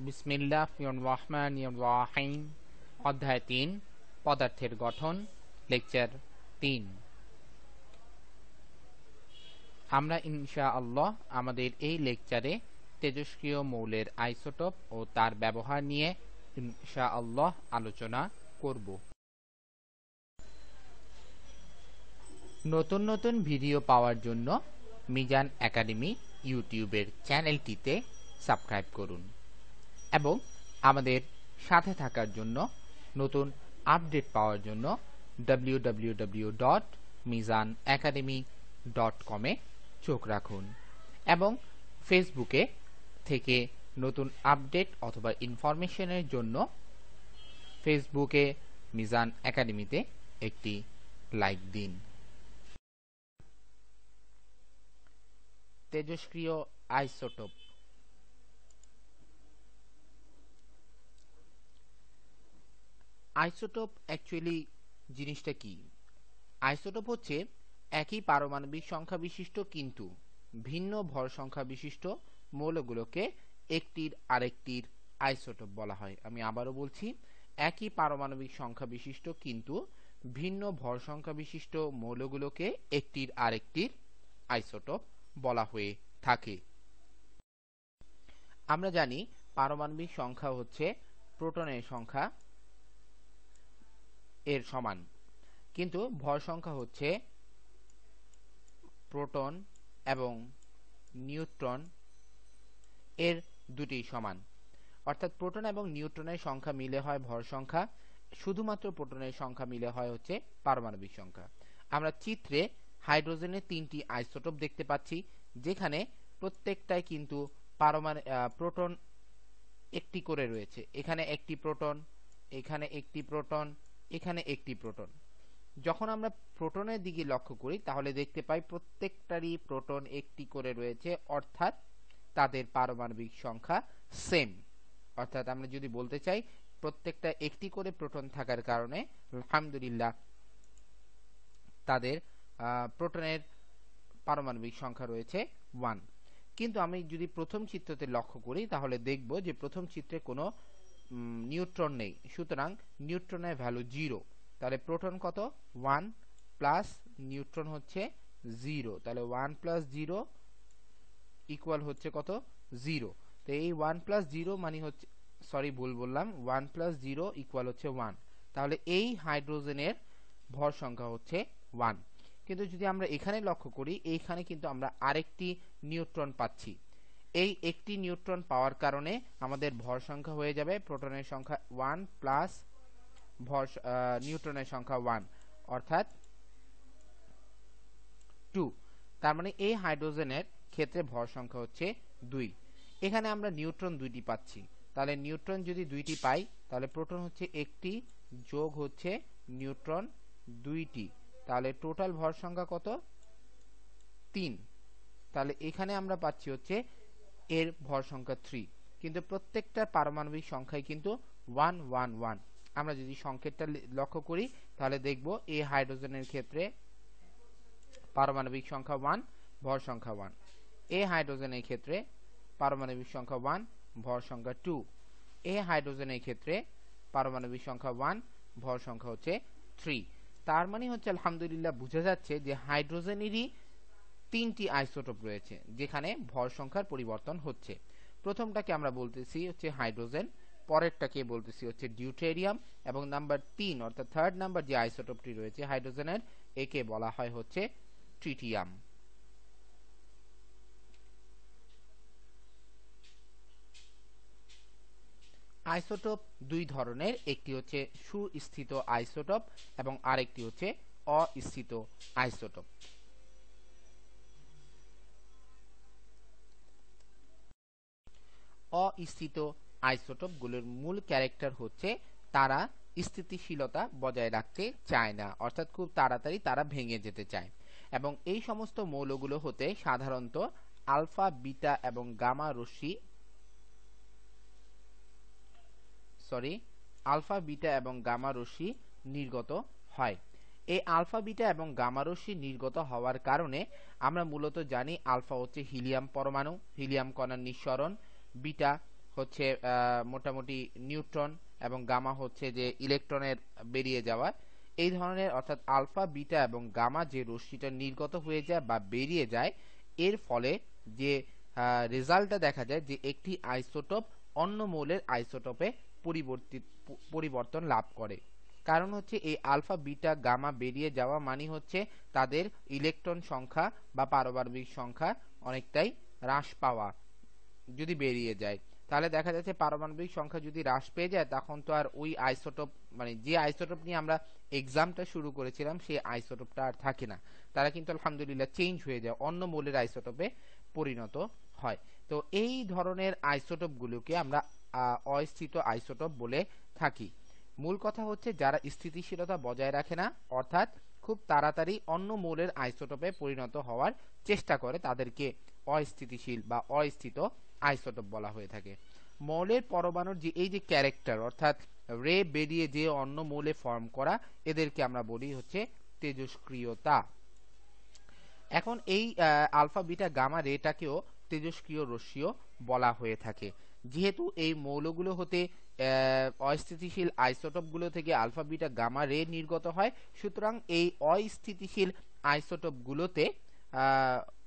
বিসমিল্লাহির রহমানির রহিম। অধ্যায় ৩ পদার্থের গঠন, লেকচার ৩। আমরা ইনশাআল্লাহ আমাদের এই লেকচারে তেজস্ক্রিয় মৌলের আইসোটোপ ও তার ব্যবহার নিয়ে ইনশাআল্লাহ আলোচনা করব। নতুন নতুন ভিডিও পাওয়ার জন্য মিজান একাডেমি ইউটিউবের চ্যানেলটিতে সাবস্ক্রাইব করুন এবং আমাদের সাথে থাকার জন্য নতুন আপডেট পাওয়ার জন্য www.mizanacademy.com এ চোখ রাখুন এবং ফেসবুকে থেকে নতুন আপডেট অথবা ইনফরমেশনের জন্য ফেসবুকে মিজান একাডেমিতে একটি লাইক দিন। তেজস্ক্রিয় আইসোটোপ। আইসোটোপ অ্যাকচুয়ালি জিনিসটা কি? আইসোটোপ হচ্ছে একই পারমাণবিক সংখ্যা বিশিষ্ট কিন্তু ভিন্ন ভর সংখ্যা বিশিষ্ট মৌলগুলোকে একটির আরেকটির আইসোটোপ বলা হয়। আমি আবারও বলছি, একই পারমাণবিক সংখ্যা বিশিষ্ট কিন্তু ভিন্ন ভর সংখ্যা বিশিষ্ট মৌলগুলোকে একটির আরেকটির আইসোটোপ বলা হয়ে থাকে। আমরা জানি পারমাণবিক সংখ্যা হচ্ছে প্রোটনের সংখ্যা এর সমান, কিন্তু ভর সংখ্যা হচ্ছে প্রোটন এবং নিউট্রন এর দুটি সমান। অর্থাৎ প্রোটন এবং নিউট্রনের সংখ্যা মিলে হয় ভর সংখ্যা, শুধুমাত্র প্রোটনের সংখ্যা মিলে হয় হচ্ছে পারমাণবিক সংখ্যা। আমরা চিত্রে হাইড্রোজেনের 3টি আইসোটোপ দেখতে পাচ্ছি, যেখানে প্রত্যেকটাই কিন্তু প্রোটন একটি করে রয়েছে। এখানে একটি প্রোটন, এখানে একটি প্রোটন, এখানে একটি প্রোটন। যখন আমরা প্রোটনের দিকে লক্ষ্য করি তাহলে দেখতে পাই প্রত্যেকটারই প্রোটন একটি করে রয়েছে, অর্থাৎ তাদের পারমাণবিক সংখ্যা সেম। অর্থাৎ আমরা যদি বলতে চাই প্রত্যেকটা একটি করে প্রোটন থাকার কারণে আলহামদুলিল্লাহ তাদের প্রোটনের পারমাণবিক সংখ্যা রয়েছে 1। কিন্তু আমি যদি প্রথম চিত্রতে লক্ষ্য করি তাহলে দেখব যে প্রথম চিত্রে কোনো নিউট্রন নেই, সুতরাং নিউট্রনের ভ্যালু 0। তাহলে প্রোটন কত? 1 প্লাস নিউট্রন হচ্ছে 0। তাহলে 1 প্লাস 0 ইকুয়াল হচ্ছে কত? 0। তো এই 1 প্লাস 0 মানে হচ্ছে, সরি ভুল বললাম, 1 প্লাস 0 ইকুয়াল হচ্ছে 1। তাহলে এই হাইড্রোজেনের ভর সংখ্যা হচ্ছে 1। কিন্তু যদি আমরা এখানে লক্ষ্য করি, এইখানে কিন্তু আমরা আরেকটি নিউট্রন পাচ্ছি। এই একটি নিউট্রন পাওয়ার কারণে আমাদের ভর সংখ্যা হয়ে যাবে প্রোটনের সংখ্যা 1 প্লাস নিউট্রনের সংখ্যা 1, অর্থাৎ 2। তার মানে এই হাইড্রোজেনের ক্ষেত্রে ভর সংখ্যা হচ্ছে 2। এখানে আমরা নিউট্রন 2টি পাচ্ছি। তাহলে নিউট্রন যদি 2টি পাই তাহলে প্রোটন হচ্ছে একটি যোগ হচ্ছে নিউট্রন 2টি, তাহলে টোটাল ভর সংখ্যা কত? 3। তাহলে এখানে আমরা পাচ্ছি হচ্ছে এর ভর সংখ্যা 3, কিন্তু প্রত্যেকটা পারমাণবিক সংখ্যাই কিন্তু 1 1 1। আমরা যদি সংকেতটা লক্ষ্য করি তাহলে দেখব এই হাইড্রোজেনের ক্ষেত্রে পারমাণবিক সংখ্যা 1, ভর সংখ্যা 1। এই হাইড্রোজেনের ক্ষেত্রে পারমাণবিক সংখ্যা 1, ভর সংখ্যা 2। এই হাইড্রোজেনের ক্ষেত্রে পারমাণবিক সংখ্যা 1, ভর সংখ্যা হচ্ছে 3। তার মানে হচ্ছে আলহামদুলিল্লাহ বোঝা যাচ্ছে যে হাইড্রোজেনেরই 3টি আইসোটোপ রয়েছে যেখানে ভর সংখ্যার পরিবর্তন হচ্ছে। প্রথমটাকে আমরা বলতেছি হচ্ছে হাইড্রোজেন, পরেরটাকে বলতেছি হচ্ছে ডিউটেরিয়াম, এবং নাম্বার 3 অর্থাৎ থার্ড নাম্বার যে আইসোটোপটি রয়েছে হাইড্রোজেনের, একে বলা হয় হচ্ছে ট্রিটিয়াম। আইসোটোপ দুই ধরনের, একটি হচ্ছে সুস্থিত আইসোটোপ এবং আরেকটি হচ্ছে অস্থিত আইসোটোপ। অস্থিত আইসোটোপগুলোর মূল ক্যারেক্টার হচ্ছে তারা স্থিতিশীলতা বজায় রাখতে চায় না, অর্থাৎ খুব তাড়াতাড়ি তারা ভেঙে যেতে চায়। এবং এই সমস্ত মৌলগুলো হতে সাধারণত আলফা, বিটা এবং গামা রশ্মি নির্গত হয়। এই আলফা, বিটা এবং গামা রশ্মি নির্গত হওয়ার কারণে আমরা মূলত জানি আলফা হচ্ছে হিলিয়াম পরমাণু, হিলিয়াম কণার নিঃসরণ, বিটা হচ্ছে মোটামুটি নিউট্রন এবং গামা হচ্ছে যে ইলেকট্রনের বেরিয়ে যাওয়া। এই ধরনের অর্থাৎ আলফা বিটা এবং গামা যে রশ্মিটা নির্গত হয়ে যায় বা বেরিয়ে যায়, এর ফলে যে রেজাল্টটা দেখা যায় যে একটি আইসোটোপ অন্য মৌলের আইসোটোপে পরিবর্তন লাভ করে। কারণ হচ্ছে এই আলফা বিটা গামা বেরিয়ে যাওয়া মানে হচ্ছে তাদের ইলেকট্রন সংখ্যা বা পারমাণবিক সংখ্যা অনেকটাই হ্রাস পাওয়া। যদি বেরিয়ে যায় তাহলে দেখা যাচ্ছে পারমাণবিক সংখ্যা যদি হ্রাস পেয়ে যায়, তখন তো আর ওই আইসোটোপ মানে যে আইসোটোপ নিয়ে আমরা এক্সামটা শুরু করেছিলাম সেই আইসোটোপটা আর থাকে না। তারা কিন্তু আলহামদুলিল্লাহ চেঞ্জ হয়ে যায়, অন্য মৌলের আইসোটোপে পরিণত হয়। তো এই ধরনের আইসোটোপগুলোকে আমরা অস্থিত আইসোটোপ বলে থাকি। মূল কথা হচ্ছে যারা স্থিতিশীলতা বজায় রাখে না, অর্থাৎ খুব তাড়াতাড়ি অন্য মৌলের আইসোটোপে পরিণত হওয়ার চেষ্টা করে, তাদেরকে অস্থিতিশীল বা অস্থিত আইসোটোপ বলা হয়ে থাকে। মৌলের পরমাণুর যে এই যে ক্যারেক্টার, অর্থাৎ রে বেরিয়ে যে অন্য মৌলে ফর্ম করা, এদেরকে আমরা বলি হচ্ছে তেজস্ক্রিয়তা। এখন এই আলফা বিটা গামা রেটাকেও তেজস্ক্রিয় রশ্মিও বলা হয়ে থাকে। যেহেতু এই মৌলগুলো হতে অস্থিতিশীল আইসোটোপগুলো থেকে আলফা বিটা গামা রে নির্গত হয়, সুতরাং এই অস্থিতিশীল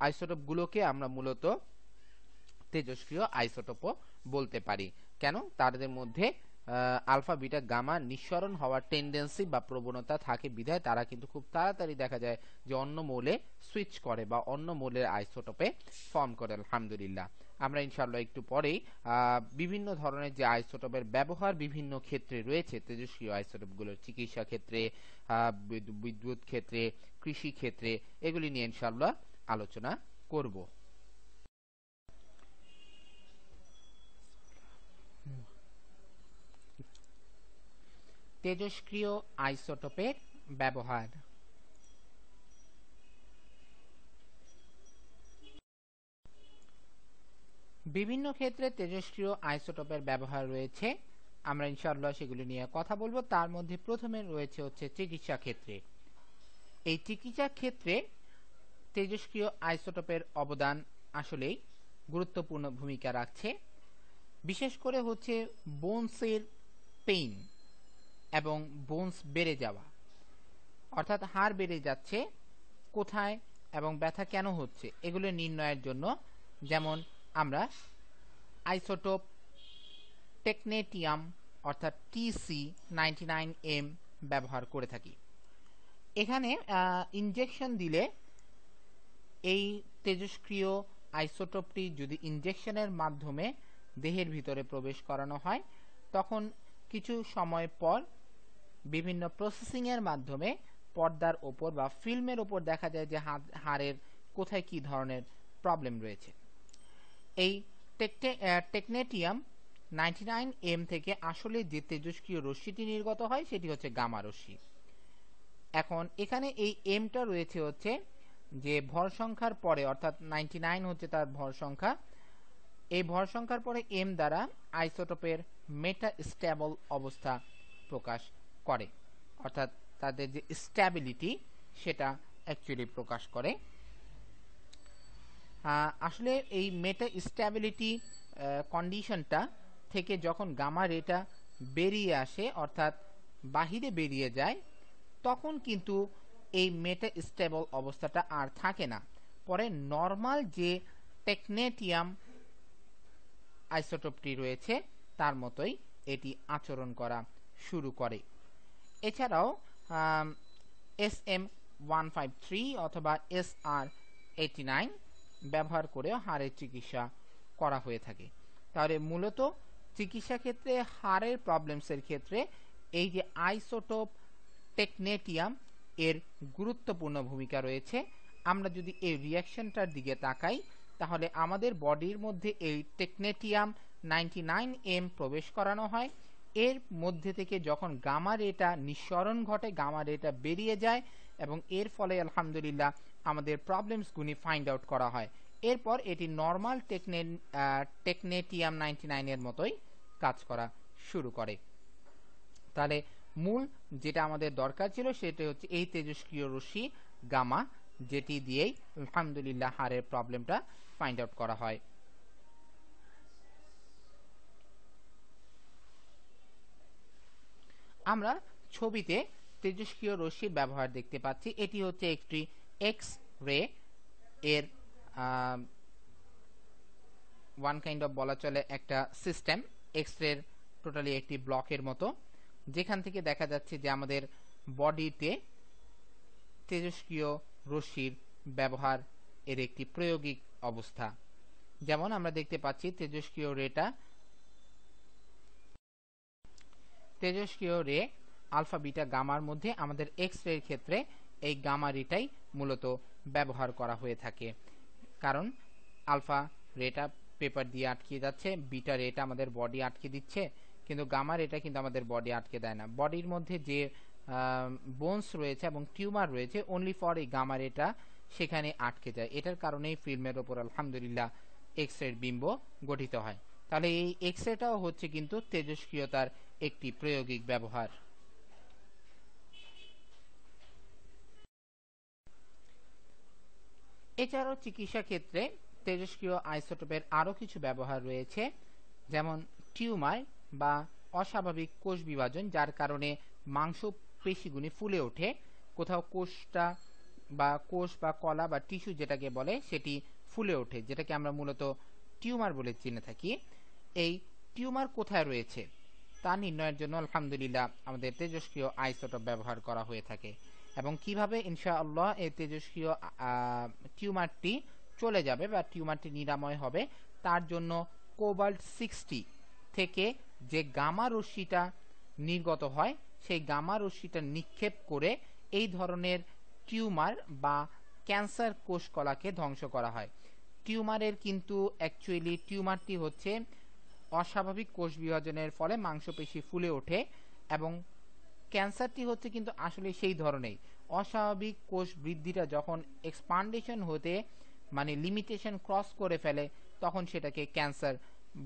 আইসোটোপগুলোকে আমরা মূলত তেজস্ক্রিয় আইসোটোপও বলতে পারি। কেন? তাদের মধ্যে আলফা বিটা গামা নিঃসরণ হওয়ার টেন্ডেন্সি বা প্রবণতা থাকে বিধায় তারা কিন্তু খুব তাড়াতাড়ি দেখা যায় যে অন্য মৌলে সুইচ করে বা অন্য মৌলের আইসোটোপে ফর্ম করে। আলহামদুলিল্লাহ আমরা ইনশাআল্লাহ একটু পরেই বিভিন্ন ধরনের যে আইসোটোপের ব্যবহার বিভিন্ন ক্ষেত্রে রয়েছে, তেজস্ক্রিয় আইসোটোপগুলোর চিকিৎসা ক্ষেত্রে, বিদ্যুৎ ক্ষেত্রে, কৃষি ক্ষেত্রে, এগুলি নিয়ে ইনশাআল্লাহ আলোচনা করব। তেজস্ক্রিয় আইসোটোপের ব্যবহার। বিভিন্ন ক্ষেত্রে তেজস্ক্রিয় আইসোটোপের ব্যবহার রয়েছে, আমরা ইনশাআল্লাহ সেগুলি নিয়ে কথা বলবো। তার মধ্যে প্রথমে রয়েছে হচ্ছে চিকিৎসা ক্ষেত্রে। এই চিকিৎসা ক্ষেত্রে তেজস্ক্রিয় আইসোটোপের অবদান আসলেই গুরুত্বপূর্ণ ভূমিকা রাখছে। বিশেষ করে হচ্ছে বোনসের পেইন এবং বোনস বেড়ে যাওয়া, অর্থাৎ হাড় বেড়ে যাচ্ছে কোথায় এবং ব্যথা কেন হচ্ছে, এগুলো নির্ণয়ের জন্য যেমন আমরা আইসোটোপ টেকনেটিয়াম অর্থাৎ TC99M ব্যবহার করে থাকি। এখানে ইনজেকশন দিলে এই তেজস্ক্রিয় আইসোটোপটি যদি ইনজেকশনের মাধ্যমে দেহের ভিতরে প্রবেশ করানো হয়, তখন কিছু সময় পর বিভিন্ন প্রসেসিং এর মাধ্যমে পর্দার ওপর বা ফিল্মের ওপর দেখা যায় যে হাড়ের কোথায় কি ধরনের প্রবলেম রয়েছে। এই টেকনেটিয়াম 99M থেকে আসলে যে তেজস্ক্রিয় রশ্মিটি নির্গত হয় সেটি হচ্ছে গামা রশ্মি। এখন এখানে এই এমটা রয়েছে হচ্ছে যে ভর সংখ্যার পরে, অর্থাৎ 99 হচ্ছে তার ভর সংখ্যা, এই ভর সংখ্যার পরে এম দ্বারা আইসোটোপের মেটা স্টেবল অবস্থা প্রকাশ করে, অর্থাৎ তাদের যে স্ট্যাবিলিটি সেটা অ্যাকচুয়ালি প্রকাশ করে। আসলে এই মেটা স্ট্যাবিলিটি কন্ডিশনটা থেকে যখন গামা রেটা বেরিয়ে আসে, অর্থাৎ বাহিরে বেরিয়ে যায়, তখন কিন্তু এই মেটা স্টেবল অবস্থাটা আর থাকে না। পরে নর্মাল যে টেকনেটিয়াম আইসোটোপটি রয়েছে তার মতোই এটি আচরণ করা শুরু করে। এছাড়াও SM153 অথবা SR89 ব্যবহার করে হাড়ের চিকিৎসা করা হয়ে থাকে। তাহলে মূলত চিকিৎসা ক্ষেত্রে হাড়ের প্রবলেমসের ক্ষেত্রে এই যে আইসোটোপ টেকনেটিয়াম এর গুরুত্বপূর্ণ ভূমিকা রয়েছে। আমরা যদি এই রিঅ্যাকশনটার দিকে তাকাই, তাহলে আমাদের বডির মধ্যে এই টেকনেটিয়াম 99M প্রবেশ করানো হয়, এর মধ্যে থেকে যখন গামা রেটা নিঃসরণ ঘটে, গামা রেটা বেরিয়ে যায় এবং এর ফলে আলহামদুলিল্লাহ আমাদের প্রবলেমসগুলি ফাইন্ড আউট করা হয়। এরপর এটি নর্মাল টেকনেটিয়াম 99 এর মতোই কাজ করা শুরু করে। তাহলে মূল যেটা আমাদের দরকার ছিল সেটা হচ্ছে এই তেজস্ক্রিয় রশ্মি গামা, যেটি দিয়েই আলহামদুলিল্লাহ হাড়ের প্রবলেমটা ফাইন্ড আউট করা হয়। আমরা ছবিতে তেজস্ক্রিয় রশ্মির ব্যবহার দেখতে পাচ্ছি। এটি হচ্ছে একটি এক্স রে এর ওয়ান কাইন্ড অফ বলা চলে একটা সিস্টেম, এক্স রে টোটালি একটি ব্লকের মতো, যেখান থেকে দেখা যাচ্ছে যে আমাদের বডিতে তেজস্ক্রিয় রশ্মির ব্যবহার এর একটি প্রায়োগিক অবস্থা। যেমন আমরা দেখতে পাচ্ছি তেজস্ক্রিয় রে আলফা বিটা গামার মধ্যে আমাদের এক্স রে এর ক্ষেত্রে এই গামা রেটাই মূলত ব্যবহার করা হয়ে থাকে, কারণ আলফা রেটা পেপার দিয়ে আটকে যাচ্ছে, বিটা রেটা আমাদের বডি আটকে দিচ্ছে, কিন্তু গামা রেটা কিন্তু আমাদের বডি আটকে দেয় না। বডির মধ্যে যে বোনস রয়েছে এবং টিউমার রয়েছে অনলি ফর এই গামা রেটা সেখানে আটকে যায়। এটার কারণেই ফিল্মের ওপর আলহামদুলিল্লাহ এক্স রে বিম্ব গঠিত হয়। তাহলে এই এক্স রেটাও হচ্ছে কিন্তু তেজস্ক্রিয়তার একটি প্রায়োগিক ব্যবহার। এছাড়াও চিকিৎসা ক্ষেত্রে তেজস্ক্রিয় আইসোটোপের আরো কিছু ব্যবহার রয়েছে, যেমন টিউমার বা অস্বাভাবিক কোষ বিভাজন, যার কারণে মাংস পেশিগুলি ফুলে ওঠে, কোথাও কোষটা বা কোষ বা কলা বা টিস্যু যেটাকে বলে সেটি ফুলে ওঠে, যেটাকে আমরা মূলত টিউমার বলে চিনে থাকি। এই টিউমার কোথায় রয়েছে তা নির্ণয়ের জন্য আলহামদুলিল্লাহ আমাদের তেজস্ক্রিয় আইসোটোপ ব্যবহার করা হয়ে থাকে। এবং কিভাবে ইনশাআল্লাহ এই তেজস্ক্রিয় টিউমারটি চলে যাবে বা টিউমারটি নিরাময় হবে, তার জন্য কোবাল্ট 60 থেকে যে গামা রশ্মিটা নির্গত হয় সেই গামা রশ্মিটা নিক্ষেপ করে এই ধরনের টিউমার বা ক্যান্সার কোষকলাকে ধ্বংস করা হয়। টিউমারের কিন্তু অ্যাকচুয়ালি টিউমারটি হচ্ছে অস্বাভাবিক কোষ বিভাজনের ফলে মাংসপেশি ফুলে ওঠে, এবং ক্যান্সারটি হচ্ছে কিন্তু আসলে সেই ধরনের অস্বাভাবিক কোষ বৃদ্ধিটা যখন এক্সপান্ডেশন হতে মানে লিমিটেশন ক্রস করে ফেলে তখন সেটাকে ক্যান্সার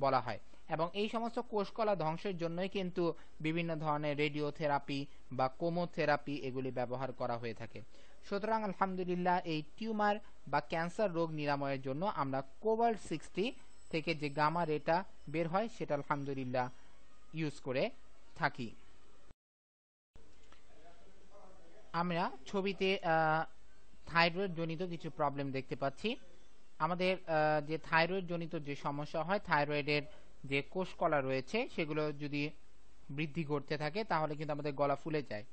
বলা হয়। এবং এই সমস্ত কোষকলা ধ্বংসের জন্যই কিন্তু বিভিন্ন ধরনের রেডিওথেরাপি বা কোমোথেরাপি এগুলি ব্যবহার করা হয়ে থাকে। সুতরাং আলহামদুলিল্লাহ এই টিউমার বা ক্যান্সার রোগ নিরাময়ের জন্য আমরা কোবাল্ট 60 থেকে যে গামা রেটা বের হয় সেটা আলহামদুলিল্লাহ ইউজ করে থাকি। আমরা ছবিতে থাইরয়েড জনিত কিছু প্রবলেম দেখতে পাচ্ছি। আমাদের যে থাইরয়েড জনিত যে সমস্যা হয়, থাইরয়েডের যে কোষকলা রয়েছে সেগুলো যদি বৃদ্ধি করতে থাকে তাহলে কিন্তু আমাদের গলা ফুলে যায়,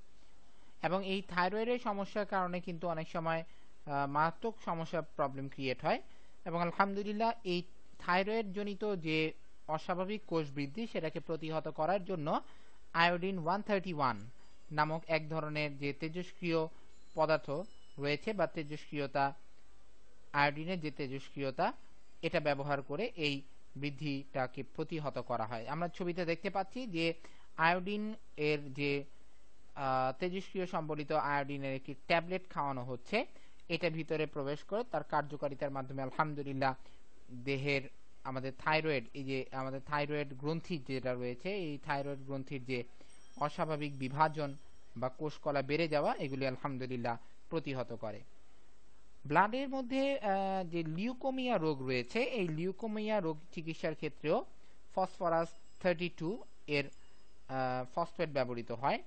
এবং এই থাইরয়েডের সমস্যার কারণে কিন্তু অনেক সময় মারাত্মক সমস্যা প্রবলেম ক্রিয়েট হয়। এবং আলহামদুলিল্লাহ এই থাইরয়েড জনিত যে অস্বাভাবিক কোষ বৃদ্ধি সেটাকে প্রতিহত করার জন্য আয়োডিন 131 নামক এক ধরনের যে তেজস্ক্রিয় পদার্থ রয়েছে বা তেজস্ক্রিয়তা, আয়োডিনের যে তেজস্ক্রিয়তা, এটা ব্যবহার করে এই বৃদ্ধিটাকে প্রতিহত করা হয়। আমরা ছবিতে দেখতে পাচ্ছি যে আয়োডিন এর যে তেজস্ক্রিয় সম্বলিত আয়োডিনের একটি ট্যাবলেট খাওয়ানো হচ্ছে, এটা ভিতরে প্রবেশ করে তার কার্যকারিতার মাধ্যমে আলহামদুলিল্লাহ দেহের আমাদের থাইরয়েড, এই যে আমাদের থাইরয়েড গ্রন্থি যেটা রয়েছে, এই থাইরয়েড গ্রন্থির যে অস্বাভাবিক বিভাজন বা কোষকলা বেড়ে যাওয়া, এগুলি আলহামদুলিল্লাহ প্রতিহত করে। ব্লাডের মধ্যে যে লিউকোমিয়া রোগ রয়েছে, এই লিউকোমিয়া রোগ চিকিৎসার ক্ষেত্রেও ফসফরাস 32 এর ফসফেট ব্যবহৃত হয়।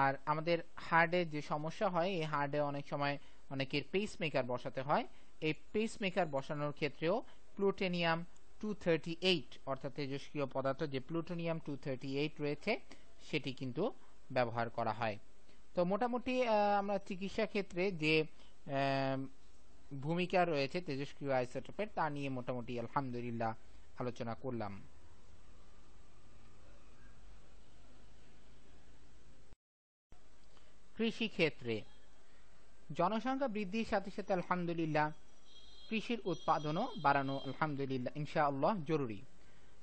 আর আমাদের হার্টে যে সমস্যা হয়, এই হার্টে অনেক সময় অনেকের পেসমেকার বসাতে হয়, এই পেসমেকার বসানোর ক্ষেত্রেও প্লুটোনিয়াম 238 অর্থাৎ তেজস্ক্রিয় পদার্থ যে প্লুটোনিয়াম 238 রয়েছে সেটি কিন্তু ব্যবহার করা হয়। তো মোটামুটি আমরা চিকিৎসা ক্ষেত্রে যে ভূমিকা রয়েছে তেজস্ক্রিয় আইসোটোপের তা নিয়ে মোটামুটি আলহামদুলিল্লাহ আলোচনা করলাম। কৃষি ক্ষেত্রে জনসংখ্যা বৃদ্ধির সাথে সাথে আলহামদুলিল্লাহ কৃষির উৎপাদনও বাড়ানো আলহামদুলিল্লাহ ইনশাআল্লাহ জরুরি।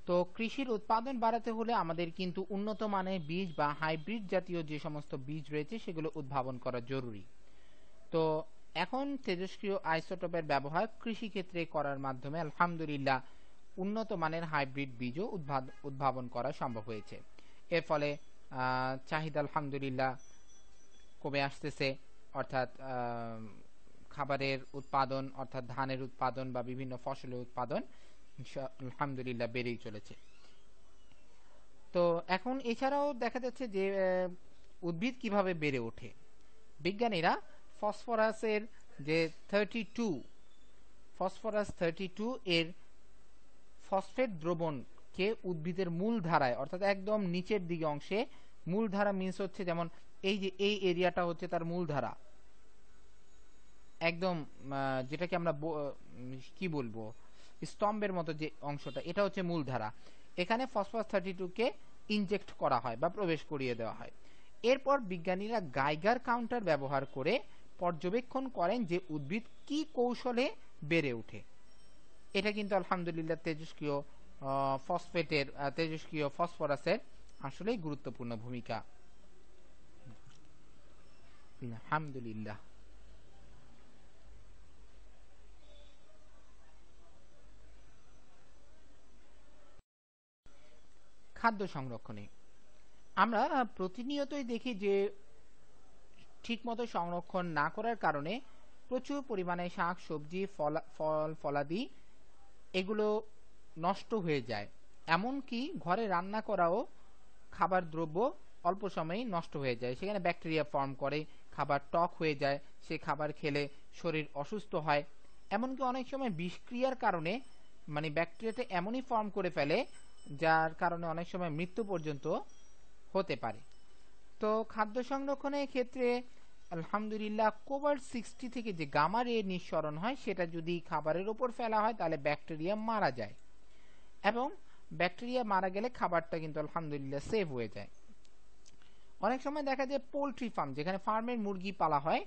তো কৃষির উৎপাদন বাড়াতে হলে আমাদের কিন্তু উন্নত মানের বীজ বা হাইব্রিড জাতীয় যে সমস্ত বীজ রয়েছে সেগুলো উদ্ভাবন করা জরুরি। তো এখন তেজস্ক্রিয় আইসোটোপের ব্যবহার কৃষি ক্ষেত্রে করার মাধ্যমে আলহামদুলিল্লাহ উন্নত মানের হাইব্রিড বীজও উদ্ভাবন করা সম্ভব হয়েছে। এর ফলে চাহিদা আলহামদুলিল্লাহ কমে আসতেছে, অর্থাৎ খাবারের উৎপাদন অর্থাৎ ধানের উৎপাদন বা বিভিন্ন ফসলের উৎপাদন আলহামদুলিল্লাহ বেড়েই চলেছে। তো এখন এছাড়াও দেখা যাচ্ছে যে উদ্ভিদ কিভাবে বেড়ে ওঠে। বিজ্ঞানীরা ফসফরাসের যে 32 ফসফরাস 32 এর ফসফেট দ্রবণকে উদ্ভিদের মূল ধারায়, অর্থাৎ একদম নিচের দিকে অংশে, মূল ধারা মিন্স হচ্ছে যেমন এই যে এই এরিয়াটা হচ্ছে তার মূল ধারা, একদম যেটাকে আমরা কি বলবো স্তম্ভের মতো যে অংশটা, এটা হচ্ছে মূল ধারা। এখানে ফসফরাস 32 কে ইনজেক্ট করা হয় বা প্রবেশ করিয়ে দেওয়া হয়। এরপর বিজ্ঞানীরা গাইগার কাউন্টার ব্যবহার করে পর্যবেক্ষণ করেন যে উদ্ভিদ কি কৌশলে বেড়ে ওঠে। এটা কিন্তু আলহামদুলিল্লাহ তেজস্ক্রিয় ফসফেটের তেজস্ক্রিয় ফসফরাসের আসলেই গুরুত্বপূর্ণ ভূমিকা। আলহামদুলিল্লাহ। খাদ্য সংরক্ষণে আমরা প্রতিনিয়তই দেখি যে ঠিকমতো সংরক্ষণ না করার কারণে প্রচুর পরিমাণে শাক সবজি ফল ফলাদি এগুলো নষ্ট হয়ে যায়। এমনকি ঘরে রান্না করাও খাবার দ্রব্য অল্প সময়েই নষ্ট হয়ে যায়, সেখানে ব্যাকটেরিয়া ফর্ম করে, খাবার টক হয়ে যায়, সে খাবার খেলে শরীর অসুস্থ হয়। এমনকি অনেক সময় বিষক্রিয়ার কারণে মানে ব্যাকটেরিয়াটা এমনই ফর্ম করে ফেলে যার কারণে অনেক সময় মৃত্যু পর্যন্ত হতে পারে। তো খাদ্য সংরক্ষণের ক্ষেত্রে আলহামদুলিল্লাহ কোবাল্ট 60 থেকে যে গামা রে নিঃসরণ হয় সেটা যদি খাবারের উপর ফেলা হয় তাহলে ব্যাকটেরিয়া মারা যায়, এবং ব্যাকটেরিয়া মারা গেলে খাবারটা কিন্তু আলহামদুলিল্লাহ সেভ হয়ে যায়। অনেক সময় দেখা যায় পোলট্রি ফার্ম, যেখানে ফার্মের মুরগি পালা হয়,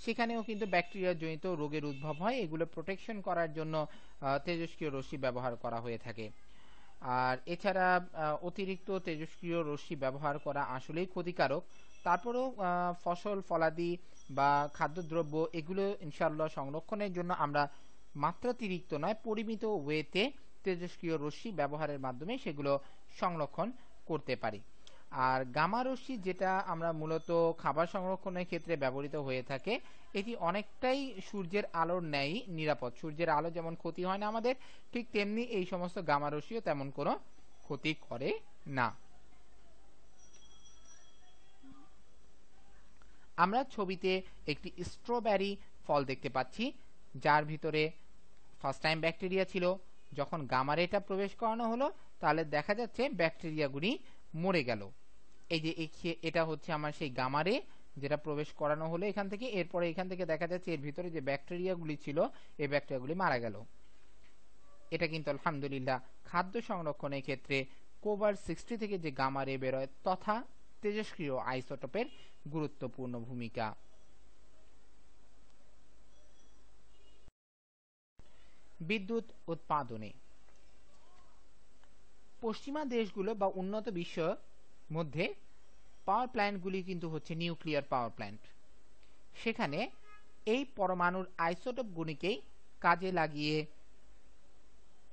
সেখানেও কিন্তু ব্যাকটেরিয়া জনিত রোগের উদ্ভব হয়। এগুলো প্রোটেকশন করার জন্য তেজস্ক্রিয় রশ্মি ব্যবহার করা হয়ে থাকে। আর এছাড়া অতিরিক্ত তেজস্ক্রিয় রশ্মি ব্যবহার করা আসলেই ক্ষতিকারক। তারপরেও ফসল ফলাদি বা খাদ্যদ্রব্য এগুলো ইনশাআল্লাহ সংরক্ষণের জন্য আমরা মাত্রাতিরিক্ত নয়, পরিমিত ওয়েতে তেজস্ক্রিয় রশ্মি ব্যবহারের মাধ্যমে সেগুলো সংরক্ষণ করতে পারি। আর গামা রশ্মি যেটা আমরা মূলত খাবার সংরক্ষণের ক্ষেত্রে ব্যবহৃত হয়ে থাকে, এটি অনেকটাই সূর্যের আলোর ন্যায় নিরাপদ। সূর্যের আলো যেমন ক্ষতি হয় না আমাদের, ঠিক তেমনি এই সমস্ত গামা রশ্মিও তেমন কোনো ক্ষতি করে না। আমরা ছবিতে একটি স্ট্রবেরি ফল দেখতে পাচ্ছি, যার ভিতরে ফার্স্ট টাইম ব্যাকটেরিয়া ছিল। যখন গামা রেটা প্রবেশ করানো হলো তাহলে দেখা যাচ্ছে ব্যাকটেরিয়াগুলি মরে গেল। এই যে এটা হচ্ছে আমার সেই গামা রে যেটা প্রবেশ করানো হলো এখান থেকে। এরপরে এখান থেকে দেখা যাচ্ছে এর ভিতরে যে ব্যাকটেরিয়াগুলি ছিল এই ব্যাকটেরিয়াগুলি মারা গেল। এটা কিন্তু আলহামদুলিল্লাহ খাদ্য সংরক্ষণের ক্ষেত্রে কোবাল্ট 60 থেকে যে গামা রে বেরোয় তথা তেজস্ক্রিয় আইসোটোপের গুরুত্বপূর্ণ ভূমিকা। বিদ্যুৎ উৎপাদনে পশ্চিমা দেশগুলো বা উন্নত বিশ্বের মধ্যে পাওয়ার প্ল্যান্টগুলি কিন্তু হচ্ছে নিউক্লিয়ার পাওয়ার প্ল্যান্ট। সেখানে এই পরমাণুর আইসোটোপগুলিকেই কাজে লাগিয়ে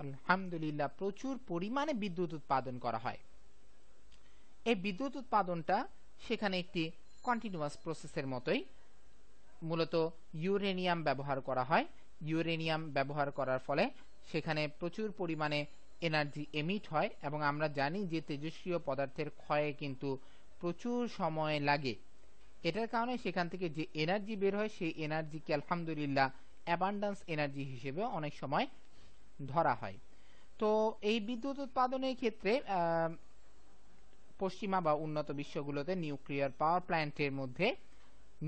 আলহামদুলিল্লাহ প্রচুর পরিমাণে বিদ্যুৎ উৎপাদন করা হয়। এই বিদ্যুৎ উৎপাদনটা সেখানে একটি কন্টিনিউয়াস প্রসেসের মতোই। মূলত ইউরেনিয়াম ব্যবহার করা হয়। ইউরেনিয়াম ব্যবহার করার ফলে সেখানে প্রচুর পরিমাণে এনার্জি এমিট হয়, এবং আমরা জানি যে তেজস্ক্রিয় পদার্থের ক্ষয়ে কিন্তু প্রচুর সময় লাগে। এটার কারণে সেখান থেকে যে এনার্জি বের হয় সেই এনার্জিকে আলহামদুলিল্লাহ অ্যাবান্ডান্স এনার্জি হিসেবে অনেক সময় ধরা হয়। তো এই বিদ্যুৎ উৎপাদনের ক্ষেত্রে পশ্চিমা বা উন্নত বিশ্বগুলোতে নিউক্লিয়ার পাওয়ার প্ল্যান্টের মধ্যে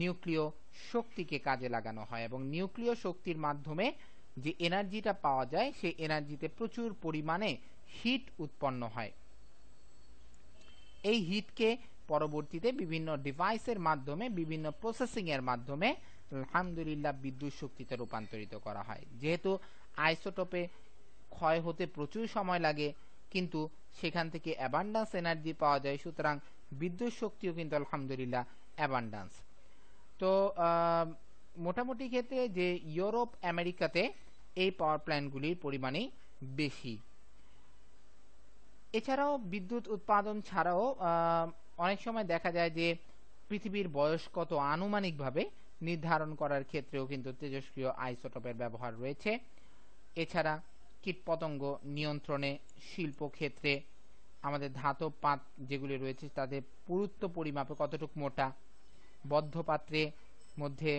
নিউক্লিয় শক্তিকে কাজে লাগানো হয়, এবং নিউক্লিয় শক্তির মাধ্যমে যে এনার্জিটা পাওয়া যায় সেই এনার্জিতে প্রচুর পরিমাণে হিট উৎপন্ন হয়। এই হিটকে পরবর্তীতে বিভিন্ন ডিভাইসের মাধ্যমে, বিভিন্ন প্রসেসিং এর মাধ্যমে আলহামদুলিল্লাহ বিদ্যুৎ শক্তিতে রূপান্তরিত করা হয়। যেহেতু আইসোটোপে ক্ষয় হতে প্রচুর সময় লাগে কিন্তু সেখান থেকে অ্যাবান্ডান্স এনার্জি পাওয়া যায়, সুতরাং বিদ্যুৎ শক্তিও কিন্তু আলহামদুলিল্লাহ অ্যাবান্ডান্স। তো মোটামুটি ক্ষেত্রে যে ইউরোপ আমেরিকাতে এই পাওয়ার প্ল্যান্টগুলির পরিমাণই বেশি। এছাড়াও বিদ্যুৎ উৎপাদন ছাড়াও অনেক সময় দেখা যায় যে পৃথিবীর বয়স কত আনুমানিকভাবে নির্ধারণ করার ক্ষেত্রেও কিন্তু তেজস্ক্রিয় আইসোটোপের ব্যবহার রয়েছে। এছাড়া কীটপতঙ্গ নিয়ন্ত্রণে, শিল্পক্ষেত্রে, আমাদের ধাতব পাত যেগুলি রয়েছে তাদের পুরুত্ব পরিমাপে কতটুকু মোটা, বদ্ধ পাত্রে মধ্যে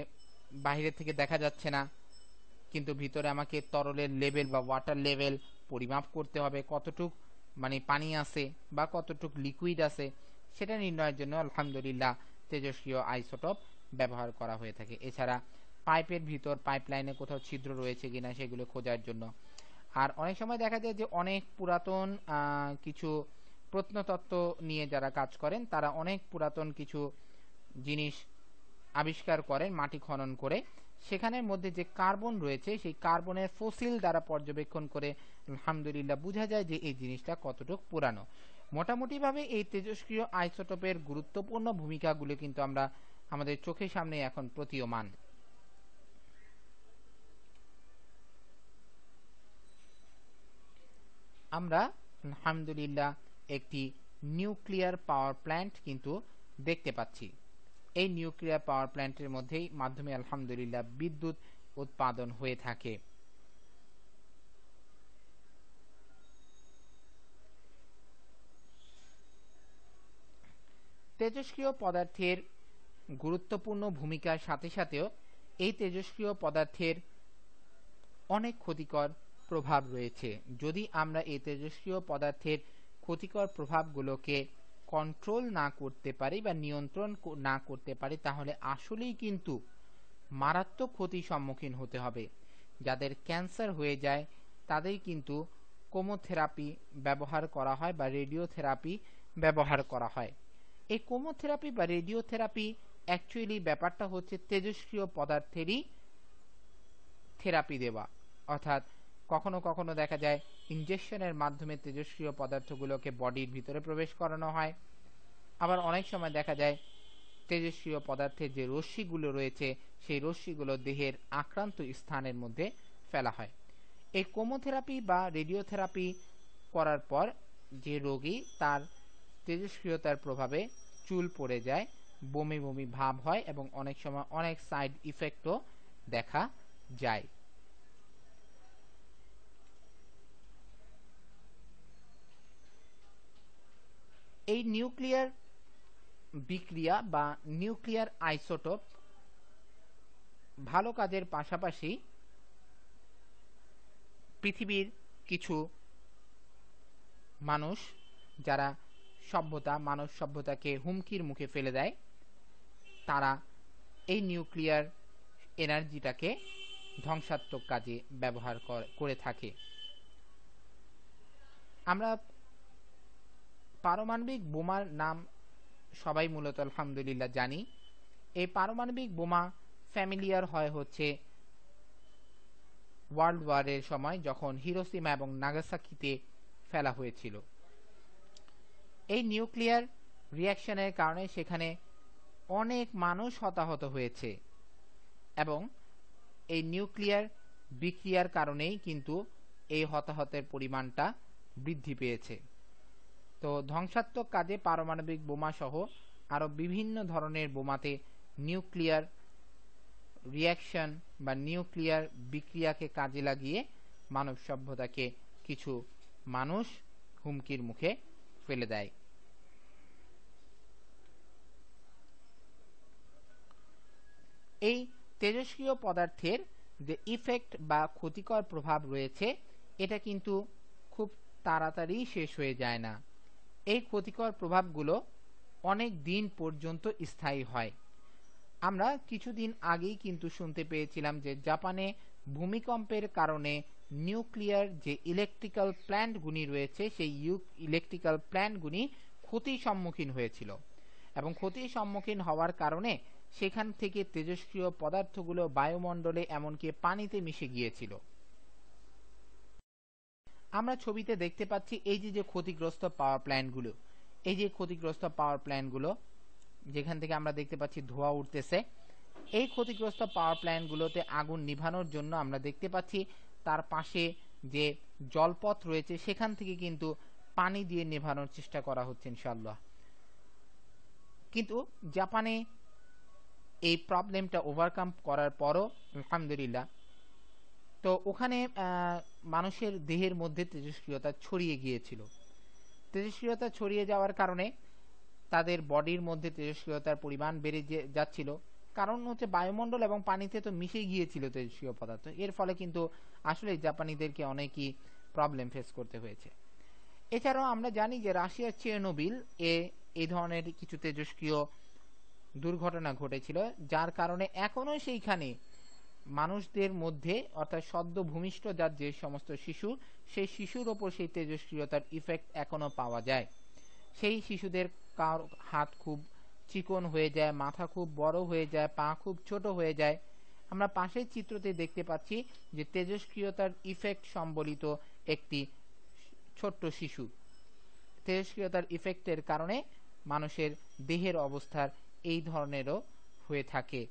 বাইরে থেকে দেখা যাচ্ছে না, কিন্তু ভিতরে আমাকে তরলের লেভেল বা ওয়াটার লেভেল পরিমাপ করতে হবে, কতটুক মানে পানি আছে বা কতটুক লিকুইড আছে, সেটা নির্ণয়ের জন্য আলহামদুলিল্লাহ তেজস্ক্রিয় আইসোটোপ ব্যবহার করা হয়ে থাকে। এছাড়া পাইপের ভিতর পাইপলাইনে কোথাও ছিদ্র রয়েছে কিনা সেগুলো খোঁজার জন্য। আর অনেক সময় দেখা যায় যে অনেক পুরাতন কিছু প্রত্নতত্ত্ব নিয়ে যারা কাজ করেন তারা অনেক পুরাতন কিছু জিনিস আবিষ্কার করেন মাটি খনন করে, সেখানের মধ্যে যে কার্বন রয়েছে সেই কার্বনের ফসিল দ্বারা পর্যবেক্ষণ করে আলহামদুলিল্লাহ বোঝা যায় যে এই জিনিসটা কতটুকু পুরানো। মোটামুটিভাবে এই তেজস্ক্রিয় আইসোটোপের গুরুত্বপূর্ণ ভূমিকাগুলো কিন্তু আমরা আমাদের চোখের সামনে এখন প্রতীয়মান। আমরা আলহামদুলিল্লাহ একটি নিউক্লিয়ার পাওয়ার প্ল্যান্ট কিন্তু দেখতে পাচ্ছি। এই নিউক্লিয়ার পাওয়ার প্ল্যান্টের মধ্যেই মাধ্যমে আলহামদুলিল্লাহ বিদ্যুৎ উৎপাদন হয়ে থাকে। তেজস্ক্রিয় পদার্থের গুরুত্বপূর্ণ ভূমিকার সাথে সাথেও এই তেজস্ক্রিয় পদার্থের অনেক ক্ষতিকর প্রভাব রয়েছে। যদি আমরা এই তেজস্ক্রিয় পদার্থের ক্ষতিকর প্রভাবগুলোকে কন্ট্রোল না করতে পারি বা নিয়ন্ত্রণ না করতে পারি তাহলে আসলেই কিন্তু মারাত্মক ক্ষতির সম্মুখীন হতে হবে। যাদের ক্যান্সার হয়ে যায় তাদের কিন্তু কেমোথেরাপি ব্যবহার করা হয় বা রেডিওথেরাপি ব্যবহার করা হয়। এই কেমোথেরাপি বা রেডিওথেরাপি অ্যাকচুয়ালি ব্যাপারটা হচ্ছে তেজস্ক্রিয় পদার্থেরই থেরাপি দেওয়া, অর্থাৎ কখনো কখনো দেখা যায় ইনজেকশনের মাধ্যমে তেজস্ক্রিয় পদার্থগুলোকে বডির ভিতরে প্রবেশ করানো হয়, আবার অনেক সময় দেখা যায় তেজস্ক্রিয় পদার্থের যে রশ্মিগুলো রয়েছে সেই রশ্মিগুলো দেহের আক্রান্ত স্থানের মধ্যে ফেলা হয়। এই কেমোথেরাপি বা রেডিওথেরাপি করার পর যে রোগী তার তেজস্ক্রিয়তার প্রভাবে চুল পড়ে যায়, বমি বমি ভাব হয় এবং অনেক সময় অনেক সাইড ইফেক্টও দেখা যায়। এই নিউক্লিয়ার বিক্রিয়া বা নিউক্লিয়ার আইসোটোপ ভালো কাজের পাশাপাশি পৃথিবীর কিছু মানুষ যারা মানব সভ্যতাকে হুমকির মুখে ফেলে দেয় তারা এই নিউক্লিয়ার এনার্জিটাকে ধ্বংসাত্মক কাজে ব্যবহার করে থাকে। আমরা পারমাণবিক বোমার নাম সবাই মূলত আলহামদুলিল্লাহ জানি। এই পারমাণবিক বোমা ফ্যামিলিয়ার হয় হচ্ছে ওয়ার্ল্ড ওয়ারের সময় যখন হিরোশিমা এবং নাগাসাকিতে ফেলা হয়েছিল। এই নিউক্লিয়ার রিঅ্যাকশনের কারণে সেখানে অনেক মানুষ হতাহত হয়েছে এবং এই নিউক্লিয়ার বিক্রিয়ার কারণেই কিন্তু এই হতাহতের পরিমাণটা বৃদ্ধি পেয়েছে। তো ধ্বংসাত্মক কাজে পারমাণবিক বোমা সহ আরো বিভিন্ন ধরনের বোমাতে নিউক্লিয়ার রিঅ্যাকশন বা নিউক্লিয়ার বিক্রিয়াকে কাজে লাগিয়ে মানব সভ্যতাকে কিছু মানুষ হুমকির মুখে ফেলে দেয়। এই তেজস্ক্রিয় পদার্থের যে ইফেক্ট বা ক্ষতিকর প্রভাব রয়েছে এটা কিন্তু খুব তাড়াতাড়ি শেষ হয়ে যায় না। এই ক্ষতিকর প্রভাবগুলো অনেক দিন পর্যন্ত স্থায়ী হয়। আমরা কিছুদিন আগেই কিন্তু শুনতে পেয়েছিলাম যে জাপানে ভূমিকম্পের কারণে নিউক্লিয়ার যে ইলেকট্রিক্যাল প্ল্যান্টগুলি রয়েছে সেই ইলেকট্রিক্যাল প্ল্যান্টগুলি ক্ষতির সম্মুখীন হয়েছিল এবং ক্ষতির সম্মুখীন হওয়ার কারণে সেখান থেকে তেজস্ক্রিয় পদার্থগুলো বায়ুমণ্ডলে এমনকি পানিতে মিশে গিয়েছিল। আমরা ছবিতে দেখতে পাচ্ছি এই যে ক্ষতিগ্রস্ত পাওয়ার প্ল্যান্টগুলো, এই যে ক্ষতিগ্রস্ত পাওয়ার প্ল্যান্টগুলো যেখান থেকে আমরা দেখতে পাচ্ছি ধোঁয়া উঠতেছে, এই ক্ষতিগ্রস্ত পাওয়ার প্ল্যান্টগুলোতে আগুন নিভানোর জন্য আমরা দেখতে পাচ্ছি তার পাশে যে জলপথ রয়েছে সেখান থেকে কিন্তু পানি দিয়ে নেভানোর চেষ্টা করা হচ্ছে ইনশাআল্লাহ। কিন্তু জাপানে এই প্রবলেমটা ওভারকাম করার পরও আলহামদুলিল্লাহ তো ওখানে মানুষের দেহের মধ্যে তেজস্ক্রিয়তা ছড়িয়ে গিয়েছিল। তেজস্ক্রিয়তা ছড়িয়ে যাওয়ার কারণে তাদের বডির মধ্যে তেজস্ক্রিয়তার পরিমাণ বেড়ে যাচ্ছিল, কারণ হচ্ছে বায়ুমণ্ডল এবং পানিতে তো মিশে গিয়েছিল তেজস্ক্রিয় পদার্থ। এর ফলে কিন্তু আসলে জাপানিদেরকে অনেকই প্রবলেম ফেস করতে হয়েছে। এছাড়াও আমরা জানি যে রাশিয়ার চেরনোবিল এই ধরনের কিছু তেজস্ক্রিয় দুর্ঘটনা ঘটেছিল, যার কারণে এখনো সেইখানে মানুষদের মধ্যে অর্থাৎ সদ্য ভূমিষ্ঠ যার যে সমস্ত শিশু, সেই শিশুর ওপর সেই তেজস্ক্রিয়তার ইফেক্ট এখনো পাওয়া যায়। সেই শিশুদের হাত খুব চিকন হয়ে যায়, মাথা খুব বড় হয়ে যায়, পা খুব ছোট হয়ে যায়। আমরা পাশের চিত্রতে দেখতে পাচ্ছি যে তেজস্ক্রিয়তার ইফেক্ট সম্বলিত একটি ছোট্ট শিশু। তেজস্ক্রিয়তার ইফেক্টের কারণে মানুষের দেহের অবস্থার এই ধরনেরও হয়ে থাকে।